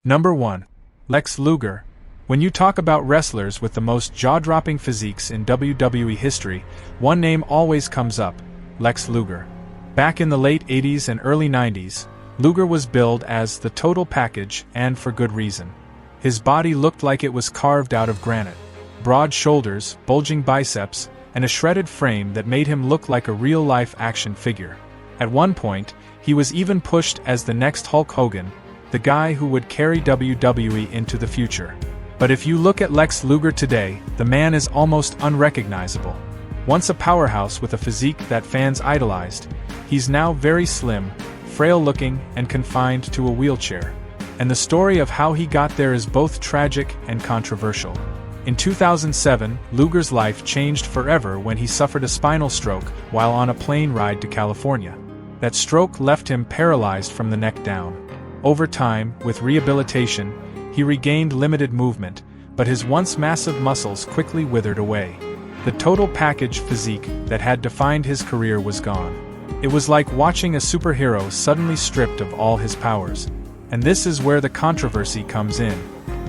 Number 1. Lex Luger. When you talk about wrestlers with the most jaw-dropping physiques in WWE history, one name always comes up: Lex Luger. Back in the late 80s and early 90s, Luger was billed as the total package, and for good reason. His body looked like it was carved out of granite. Broad shoulders, bulging biceps, and a shredded frame that made him look like a real-life action figure. At one point, he was even pushed as the next Hulk Hogan, the guy who would carry WWE into the future. But if you look at Lex Luger today, the man is almost unrecognizable. Once a powerhouse with a physique that fans idolized, he's now very slim, frail-looking, and confined to a wheelchair. And the story of how he got there is both tragic and controversial. In 2007, Luger's life changed forever when he suffered a spinal stroke while on a plane ride to California. That stroke left him paralyzed from the neck down. Over time, with rehabilitation, he regained limited movement, but his once massive muscles quickly withered away. The total package physique that had defined his career was gone. It was like watching a superhero suddenly stripped of all his powers. And this is where the controversy comes in.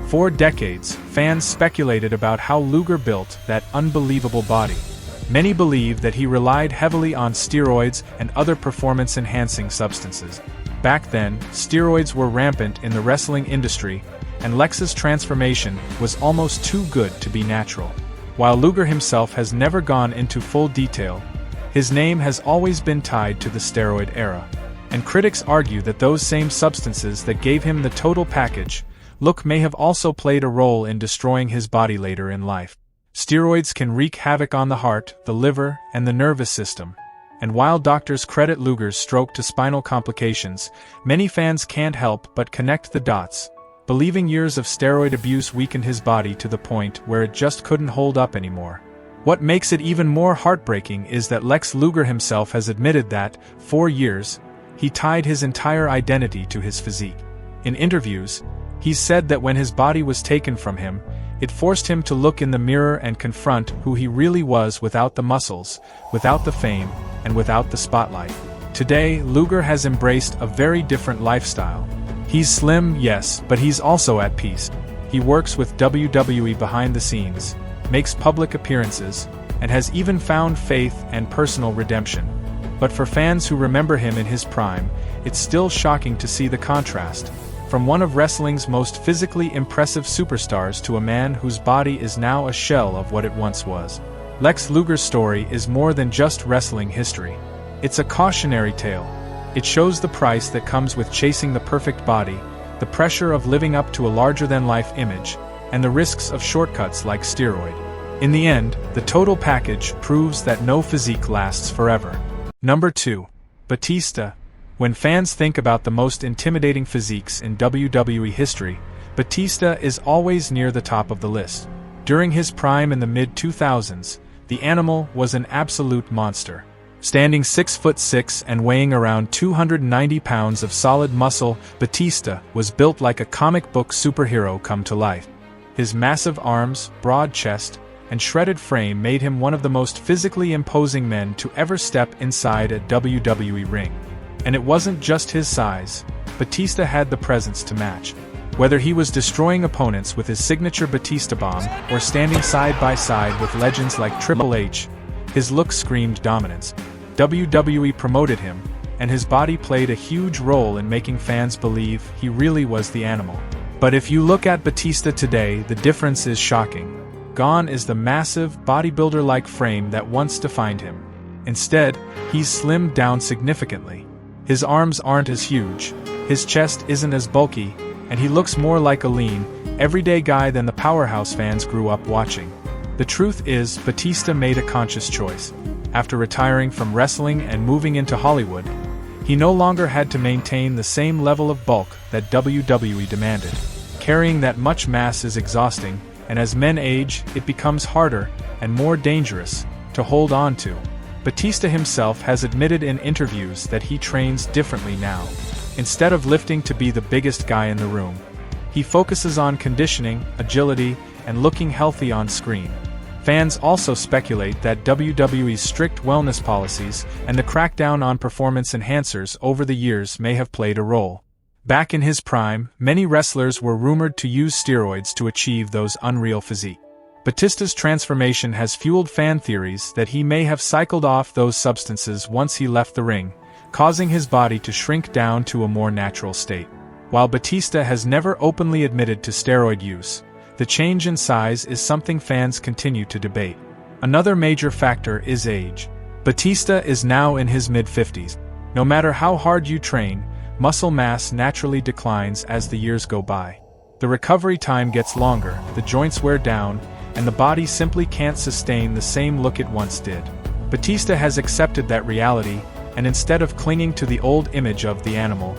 For decades, fans speculated about how Luger built that unbelievable body. Many believe that he relied heavily on steroids and other performance-enhancing substances. Back then, steroids were rampant in the wrestling industry, and Lex's transformation was almost too good to be natural. While Luger himself has never gone into full detail, his name has always been tied to the steroid era. And critics argue that those same substances that gave him the total package look may have also played a role in destroying his body later in life. Steroids can wreak havoc on the heart, the liver, and the nervous system. And while doctors credit Luger's stroke to spinal complications, many fans can't help but connect the dots, believing years of steroid abuse weakened his body to the point where it just couldn't hold up anymore. What makes it even more heartbreaking is that Lex Luger himself has admitted that, for years, he tied his entire identity to his physique. In interviews, he's said that when his body was taken from him, it forced him to look in the mirror and confront who he really was without the muscles, without the fame, and without the spotlight. Today, Luger has embraced a very different lifestyle. He's slim, yes, but he's also at peace. He works with WWE behind the scenes, makes public appearances, and has even found faith and personal redemption. But for fans who remember him in his prime, it's still shocking to see the contrast. From one of wrestling's most physically impressive superstars to a man whose body is now a shell of what it once was. Lex Luger's story is more than just wrestling history. It's a cautionary tale. It shows the price that comes with chasing the perfect body, the pressure of living up to a larger-than-life image, and the risks of shortcuts like steroid. In the end, the total package proves that no physique lasts forever. Number 2. Batista. When fans think about the most intimidating physiques in WWE history, Batista is always near the top of the list. During his prime in the mid-2000s, the animal was an absolute monster. Standing 6'6" and weighing around 290 pounds of solid muscle, Batista was built like a comic book superhero come to life. His massive arms, broad chest, and shredded frame made him one of the most physically imposing men to ever step inside a WWE ring. And it wasn't just his size. Batista had the presence to match. Whether he was destroying opponents with his signature Batista bomb or standing side by side with legends like Triple H, his look screamed dominance. WWE promoted him, and his body played a huge role in making fans believe he really was the animal. But if you look at Batista today, the difference is shocking. Gone is the massive, bodybuilder-like frame that once defined him. Instead, he's slimmed down significantly. His arms aren't as huge, his chest isn't as bulky, and he looks more like a lean, everyday guy than the powerhouse fans grew up watching. The truth is, Batista made a conscious choice. After retiring from wrestling and moving into Hollywood, he no longer had to maintain the same level of bulk that WWE demanded. Carrying that much mass is exhausting, and as men age, it becomes harder and more dangerous to hold on to. Batista himself has admitted in interviews that he trains differently now. Instead of lifting to be the biggest guy in the room, he focuses on conditioning, agility, and looking healthy on screen. Fans also speculate that WWE's strict wellness policies and the crackdown on performance enhancers over the years may have played a role. Back in his prime, many wrestlers were rumored to use steroids to achieve those unreal physiques. Batista's transformation has fueled fan theories that he may have cycled off those substances once he left the ring, causing his body to shrink down to a more natural state. While Batista has never openly admitted to steroid use, the change in size is something fans continue to debate. Another major factor is age. Batista is now in his mid-50s. No matter how hard you train, muscle mass naturally declines as the years go by. The recovery time gets longer, the joints wear down, and the body simply can't sustain the same look it once did. Batista has accepted that reality, and instead of clinging to the old image of the animal,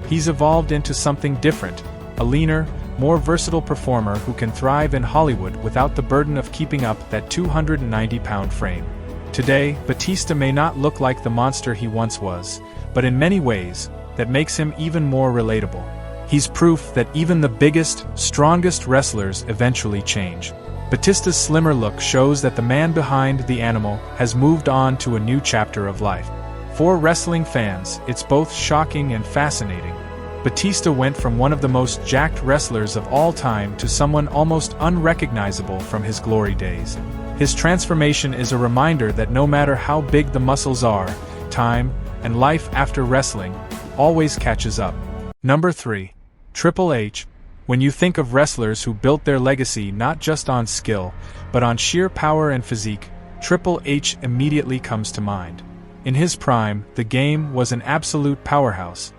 he's evolved into something different, a leaner, more versatile performer who can thrive in Hollywood without the burden of keeping up that 290-pound frame. Today, Batista may not look like the monster he once was, but in many ways, that makes him even more relatable. He's proof that even the biggest, strongest wrestlers eventually change. Batista's slimmer look shows that the man behind the animal has moved on to a new chapter of life. For wrestling fans, it's both shocking and fascinating. Batista went from one of the most jacked wrestlers of all time to someone almost unrecognizable from his glory days. His transformation is a reminder that no matter how big the muscles are, time, and life after wrestling, always catches up. Number 3. Triple H. When you think of wrestlers who built their legacy not just on skill, but on sheer power and physique, Triple H immediately comes to mind. In his prime, the Game was an absolute powerhouse.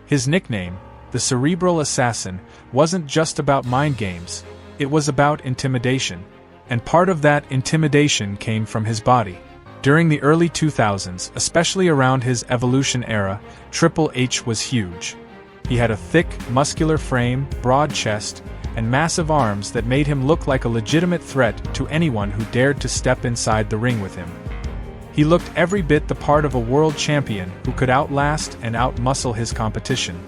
His nickname, the Cerebral Assassin, wasn't just about mind games, it was about intimidation. And part of that intimidation came from his body. During the early 2000s, especially around his Evolution era, Triple H was huge. He had a thick, muscular frame, broad chest, and massive arms that made him look like a legitimate threat to anyone who dared to step inside the ring with him. He looked every bit the part of a world champion who could outlast and outmuscle his competition.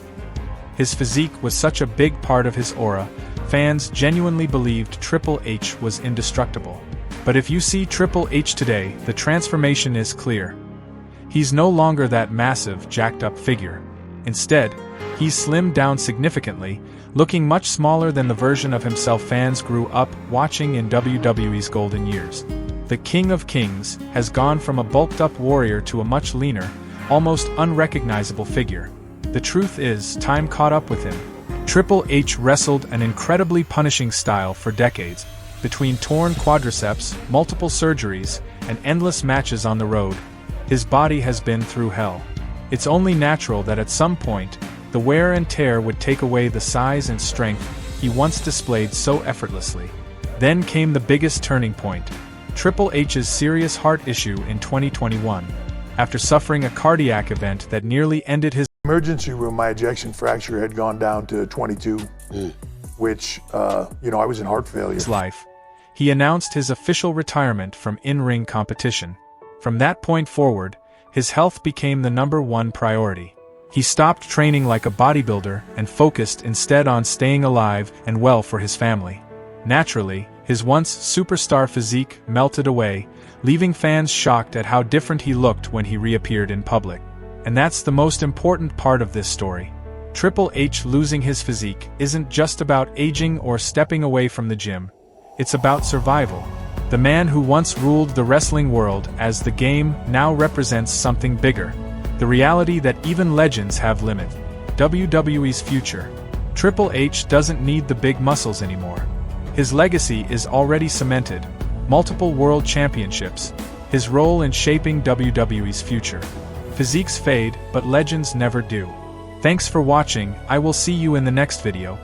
His physique was such a big part of his aura, fans genuinely believed Triple H was indestructible. But if you see Triple H today, the transformation is clear. He's no longer that massive, jacked-up figure. Instead, he's slimmed down significantly, looking much smaller than the version of himself fans grew up watching in WWE's golden years. The King of Kings has gone from a bulked-up warrior to a much leaner, almost unrecognizable figure. The truth is, time caught up with him. Triple H wrestled an incredibly punishing style for decades. Between torn quadriceps, multiple surgeries, and endless matches on the road, his body has been through hell. It's only natural that at some point, the wear and tear would take away the size and strength he once displayed so effortlessly. Then came the biggest turning point, Triple H's serious heart issue in 2021. After suffering a cardiac event that nearly ended his emergency room, my ejection fracture had gone down to 22, which, I was in heart failure. Life, he announced his official retirement from in-ring competition. From that point forward, his health became the #1 priority. He stopped training like a bodybuilder and focused instead on staying alive and well for his family. Naturally, his once superstar physique melted away, leaving fans shocked at how different he looked when he reappeared in public. And that's the most important part of this story. Triple H losing his physique isn't just about aging or stepping away from the gym. It's about survival. The man who once ruled the wrestling world as the Game now represents something bigger. The reality that even legends have limits. WWE's future. Triple H doesn't need the big muscles anymore. His legacy is already cemented. Multiple world championships. His role in shaping WWE's future. Physiques fade, but legends never do. Thanks for watching. I will see you in the next video.